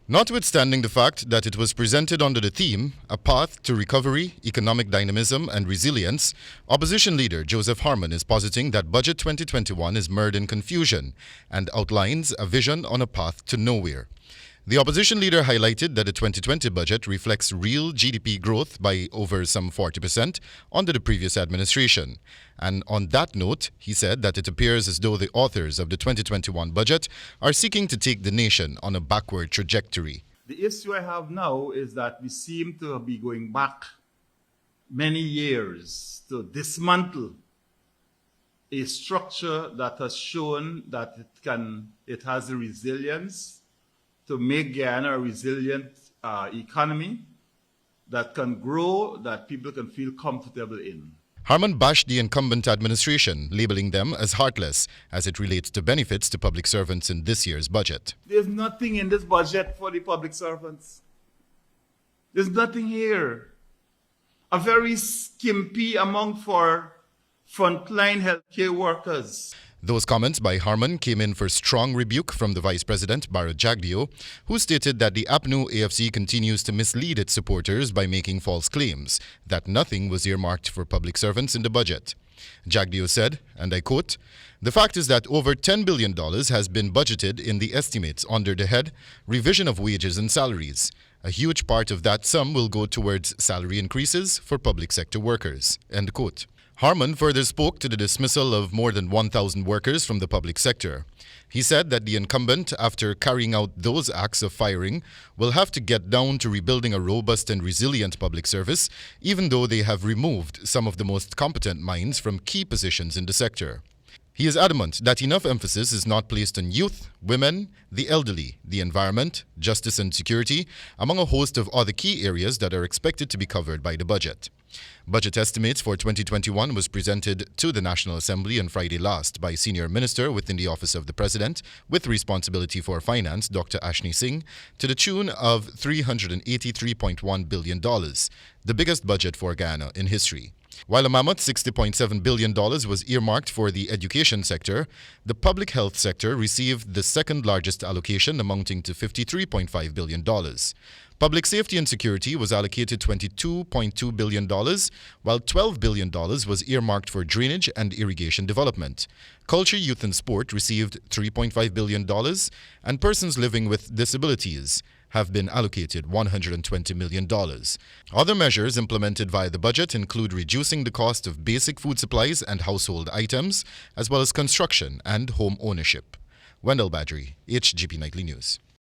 Notwithstanding the fact that it was presented under the theme, A Path to Recovery, Economic Dynamism and Resilience, opposition leader Joseph Harmon is positing that Budget 2021 is mired in confusion and outlines a vision on a path to nowhere. The opposition leader highlighted that the 2020 budget reflects real GDP growth by over some 40% under the previous administration. And on that note, he said that it appears as though the authors of the 2021 budget are seeking to take the nation on a backward trajectory. The issue I have now is that we seem to be going back many years to dismantle a structure that has shown that it has the resilience to make Guyana a resilient economy that can grow, that people can feel comfortable in. Harmon bashed the incumbent administration, labeling them as heartless as it relates to benefits to public servants in this year's budget. There's nothing in this budget for the public servants. There's nothing here. A very skimpy amount for frontline healthcare workers. Those comments by Harmon came in for strong rebuke from the Vice President, Badrie, who stated that the APNU AFC continues to mislead its supporters by making false claims that nothing was earmarked for public servants in the budget. Jagdeo said, and I quote, "The fact is that over $10 billion has been budgeted in the estimates under the head Revision of Wages and Salaries. A huge part of that sum will go towards salary increases for public sector workers." End quote. Harmon further spoke to the dismissal of more than 1,000 workers from the public sector. He said that the incumbent, after carrying out those acts of firing, will have to get down to rebuilding a robust and resilient public service, even though they have removed some of the most competent minds from key positions in the sector. He is adamant that enough emphasis is not placed on youth, women, the elderly, the environment, justice and security, among a host of other key areas that are expected to be covered by the budget. Budget estimates for 2021 was presented to the National Assembly on Friday last by Senior Minister within the Office of the President with responsibility for finance, Dr. Ashni Singh, to the tune of $383.1 billion, the biggest budget for Guyana in history. While a mammoth $60.7 billion was earmarked for the education sector, the public health sector received the second largest allocation, amounting to $53.5 billion. Public safety and security was allocated $22.2 billion, while $12 billion was earmarked for drainage and irrigation development. Culture, youth and sport received $3.5 billion, and persons living with disabilities have been allocated $120 million. Other measures implemented via the budget include reducing the cost of basic food supplies and household items, as well as construction and home ownership. Wendell Badrie, HGP Nightly News.